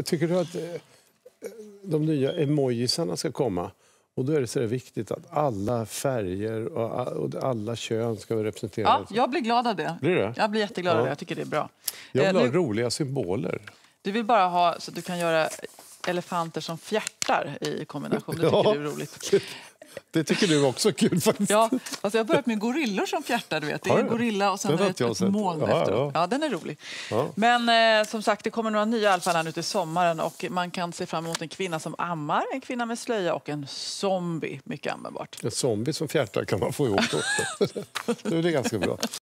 Tycker du att de nya emojisarna ska komma? Och då är det så viktigt att alla färger och alla kön ska vara representerade. Ja, jag blir glad av det. Blir det? Jag blir jätteglad av det. Jag tycker det är bra. Jag vill ha roliga symboler. Du vill bara ha så att du kan göra elefanter som fjärtar i kombination. Det tycker du är roligt. Det tycker du också är kul faktiskt. Ja, alltså jag har börjat med gorillor som fjärtar, du vet. Det är en gorilla och sen är det ett moln efteråt. Ja, den är rolig. Ja. Men som sagt, det kommer några nya i alla fall här nu till sommaren och man kan se fram emot en kvinna som ammar, en kvinna med slöja och en zombie. Mycket användbart. En zombie som fjärtar kan man få ihop då. Det är ganska bra.